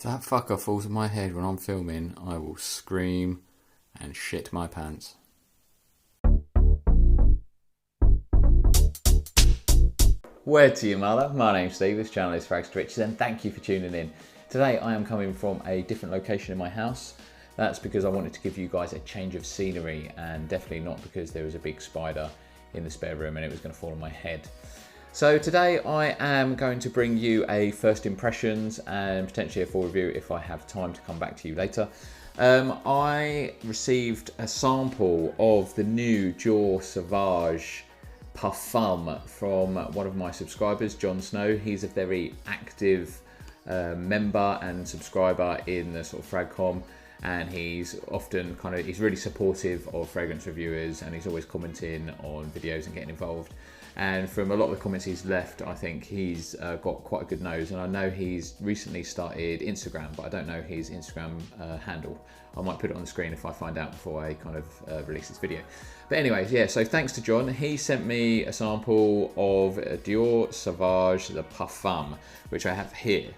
that fucker falls on my head when I'm filming, I will scream and shit my pants. Word to you, mother. My name's Steve, this channel is FRAG30 and thank you for tuning in. Today I am coming from a different location in my house. That's because I wanted to give you guys a change of scenery, and definitely not because there was a big spider in the spare room and it was going to fall on my head. So today I am going to bring you a first impressions and potentially a full review if I have time to come back to you later. I received a sample of the new Dior Sauvage Parfum from one of my subscribers, John Snow. He's a very active member and subscriber in the sort of FRAG30, and he's often he's really supportive of fragrance reviewers, and he's always commenting on videos and getting involved. And from a lot of the comments he's left, I think he's got quite a good nose. And I know he's recently started Instagram, but I don't know his Instagram handle. I might put it on the screen if I find out before I release this video. But anyways, yeah, so thanks to John. He sent me a sample of Dior Sauvage Parfum, which I have here.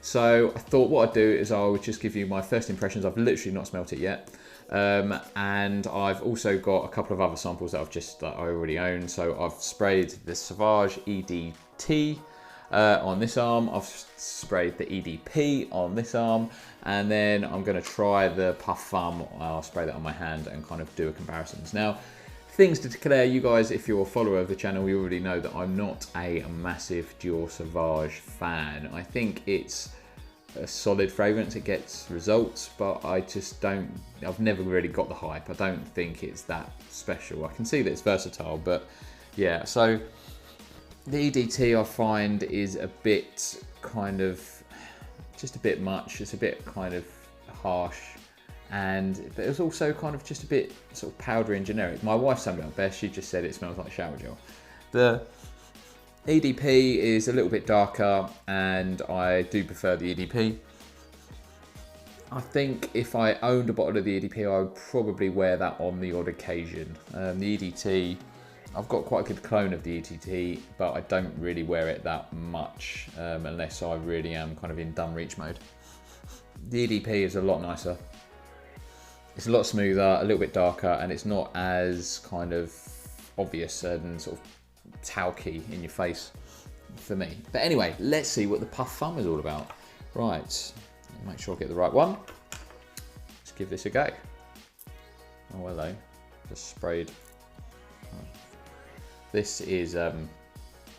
So I thought what I'd do is I would just give you my first impressions. I've literally not smelt it yet. And I've also got a couple of other samples that I already own. So I've sprayed the Sauvage EDT on this arm. I've sprayed the EDP on this arm, and then I'm going to try the Parfum. I'll spray that on my hand and kind of do a comparisons. Now, things to declare, you guys, if you're a follower of the channel, you already know that I'm not a massive Dior Sauvage fan. I think it's a solid fragrance, it gets results, but I've never really got the hype. I don't think it's that special. I can see that it's versatile, but yeah. So the EDT I find is a bit just a bit much. It's a bit kind of harsh, but it's also kind of just a bit sort of powdery and generic. My wife summed it up best. She just said it smells like shower gel. The EDP is a little bit darker, and I do prefer the EDP. I think if I owned a bottle of the EDP, I would probably wear that on the odd occasion. The EDT, I've got quite a good clone of the EDT, but I don't really wear it that much unless I really am kind of in dumb reach mode. The EDP is a lot nicer. It's a lot smoother, a little bit darker, and it's not as kind of obvious and sort of talky in your face for me. But anyway, let's see what the Parfum is all about. Right, make sure I get the right one. Let's give this a go. Oh hello, just sprayed. This is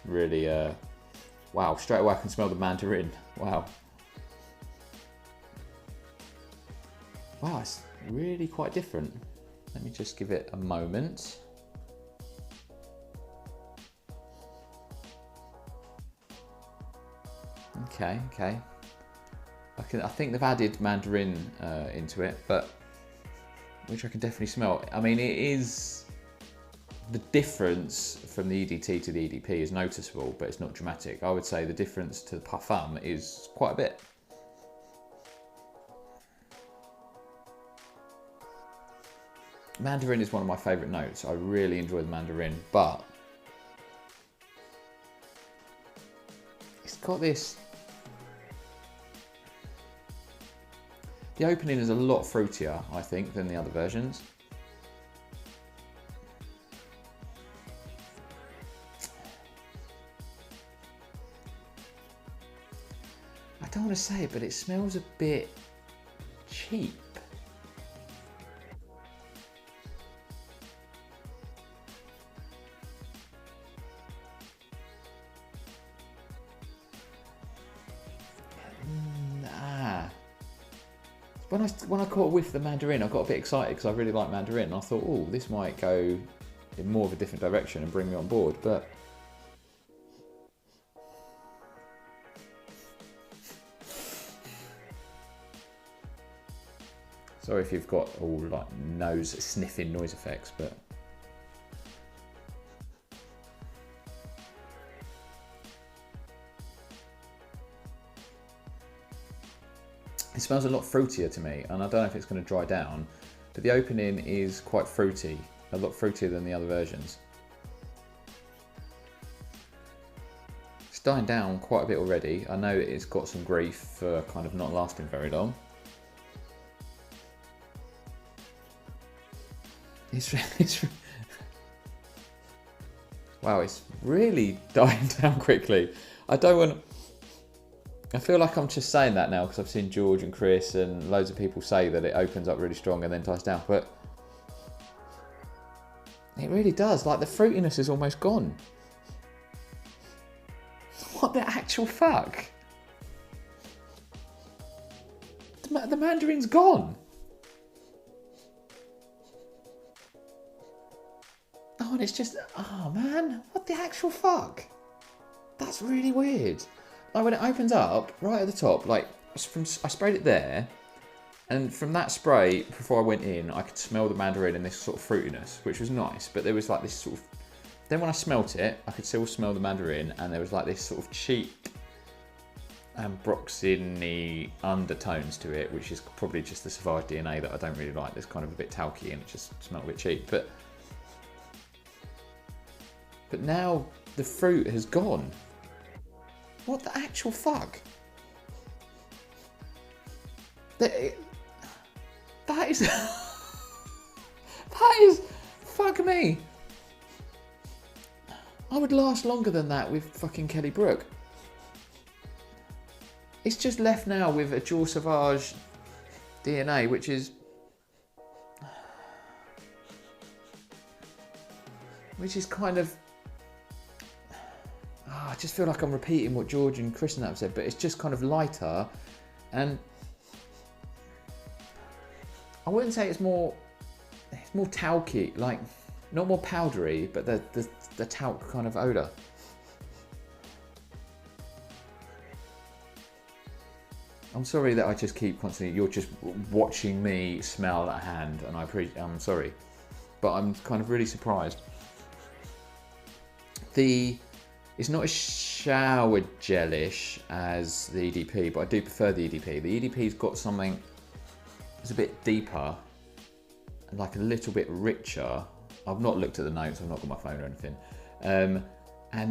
really wow, straight away I can smell the mandarin. Wow, it's really quite different. Let me just give it a moment. Okay. I think they've added mandarin into it, but which I can definitely smell. I mean, it is, the difference from the EDT to the EDP is noticeable, but it's not dramatic. I would say the difference to the Parfum is quite a bit. Mandarin is one of my favourite notes. I really enjoy the mandarin, but it's got this. The opening is a lot fruitier, I think, than the other versions. I don't want to say it, but it smells a bit cheap. When I caught a whiff of the mandarin, I got a bit excited because I really like mandarin. And I thought, oh, this might go in more of a different direction and bring me on board. But sorry if you've got all like nose sniffing noise effects, but it smells a lot fruitier to me, and I don't know if it's going to dry down, but the opening is quite fruity, a lot fruitier than the other versions. It's dying down quite a bit already. I know it's got some grief for kind of not lasting very long. Wow, it's really dying down quickly. I don't want. I feel like I'm just saying that now because I've seen George and Chris and loads of people say that it opens up really strong and then dies down, but it really does. Like, the fruitiness is almost gone. What the actual fuck? The mandarin's gone. Oh, and it's just, oh man, what the actual fuck? That's really weird. Like, when it opens up, right at the top, like, I sprayed it there, and from that spray, before I went in, I could smell the mandarin and this sort of fruitiness, which was nice, but there was like this sort of, then when I smelt it, I could still smell the mandarin, and there was like this sort of cheap ambroxany undertones to it, which is probably just the Sauvage DNA that I don't really like. It's kind of a bit talky and it just smelled a bit cheap, but now the fruit has gone. What the actual fuck? That is that is, fuck me. I would last longer than that with fucking Kelly Brook. It's just left now with a Dior Sauvage DNA, which is kind of, I just feel like I'm repeating what George and Chris and that have said, but it's just kind of lighter, and I wouldn't say it's more talky, like not more powdery, but the talc kind of odour. I'm sorry that I just keep constantly, you're just watching me smell that hand, and I'm sorry, but I'm kind of really surprised. It's not as shower gelish as the EDP, but I do prefer the EDP. The EDP's got something that's a bit deeper, and like a little bit richer. I've not looked at the notes, I've not got my phone or anything. And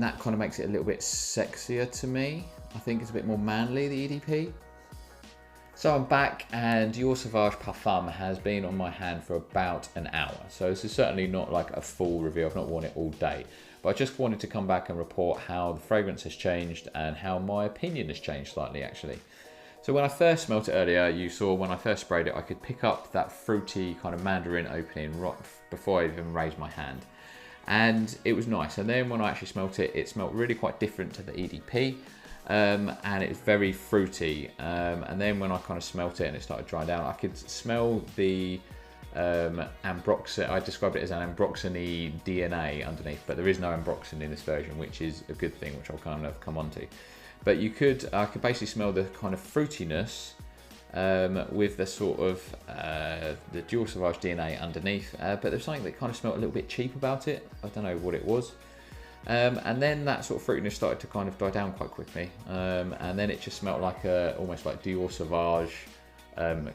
that kind of makes it a little bit sexier to me. I think it's a bit more manly, the EDP. So I'm back, and Dior Sauvage Parfum has been on my hand for about an hour. So this is certainly not like a full review, I've not worn it all day. But I just wanted to come back and report how the fragrance has changed and how my opinion has changed slightly, actually. So when I first smelt it earlier, you saw when I first sprayed it, I could pick up that fruity kind of mandarin opening right before I even raised my hand. And it was nice. And then when I actually smelt it, it smelt really quite different to the EDP. And it's very fruity. And then when I kind of smelt it and it started drying down, I could smell the ambroxan. I described it as an ambroxany DNA underneath, but there is no ambroxan in this version, which is a good thing, which I'll kind of come on to. But I could basically smell the kind of fruitiness with the sort of the Dior Sauvage DNA underneath, but there's something that kind of smelled a little bit cheap about it. I don't know what it was. And then that sort of fruitiness started to kind of die down quite quickly, and then it just smelled like almost like Dior Sauvage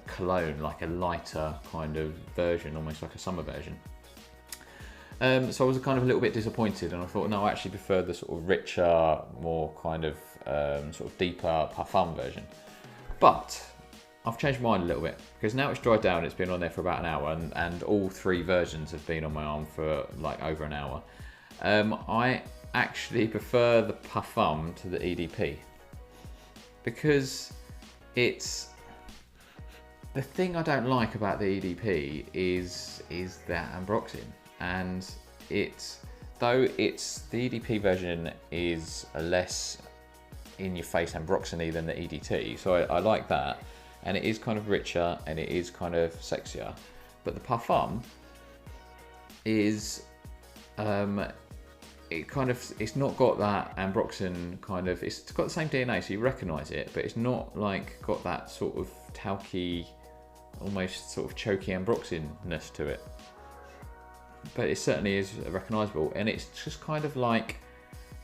cologne, like a lighter kind of version, almost like a summer version. So I was kind of a little bit disappointed, and I thought, no, I actually prefer the sort of richer, more kind of sort of deeper parfum version. But I've changed my mind a little bit, because now it's dried down, it's been on there for about an hour, and all three versions have been on my arm for like over an hour. I actually prefer the parfum to the EDP, because it's, the thing I don't like about the EDP is that ambroxan, and though the EDP version is a less in your face ambroxany than the EDT, so I like that, and it is kind of richer and it is kind of sexier, but the parfum is it's not got that ambroxan kind of, it's got the same DNA, so you recognise it, but it's not like got that sort of talky, almost sort of choky ambroxan-ness to it. But it certainly is recognisable, and it's just kind of like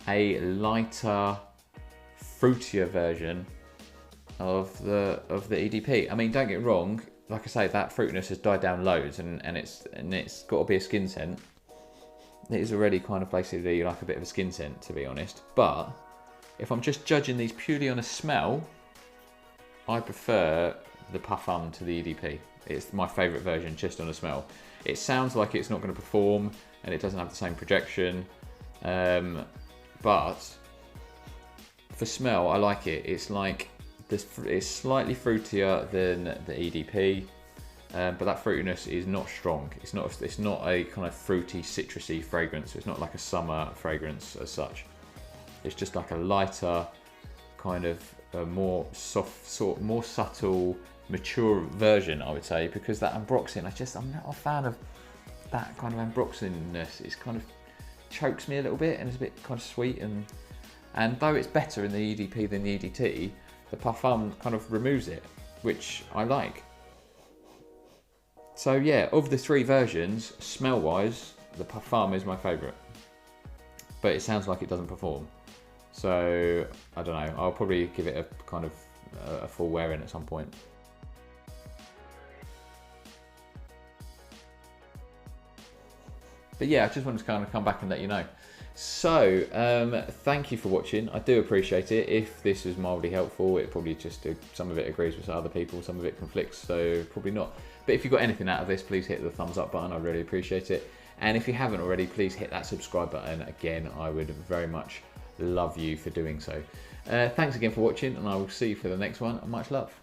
a lighter, fruitier version of the EDP. I mean, don't get me wrong, like I say, that fruitiness has died down loads, and it's got to be a skin scent. It is already kind of basically like a bit of a skin scent, to be honest, but if I'm just judging these purely on a smell, I prefer the Parfum to the EDP. It's my favourite version just on a smell. It sounds like it's not going to perform and it doesn't have the same projection, but for smell I like it. It's like this, it's slightly fruitier than the EDP, but that fruitiness is not strong. It's not a kind of fruity citrusy fragrance. It's not like a summer fragrance as such. It's just like a lighter, kind of a more soft, more subtle, mature version, I would say, because that ambroxan, I'm not a fan of that kind of ambroxanness. It's kind of chokes me a little bit and it's a bit kind of sweet, and though it's better in the EDP than the EDT, the Parfum kind of removes it, which I like. So yeah, of the three versions, smell-wise, the Parfum is my favourite, but it sounds like it doesn't perform. So I don't know, I'll probably give it a kind of a full wear in at some point. But yeah, I just wanted to kind of come back and let you know. So thank you for watching. I do appreciate it. If this was mildly helpful, it probably just some of it agrees with other people, some of it conflicts, so probably not. But if you got anything out of this, please hit the thumbs up button. I really appreciate it. And if you haven't already, please hit that subscribe button. Again, I would very much love you for doing so. Thanks again for watching, and I will see you for the next one. Much love.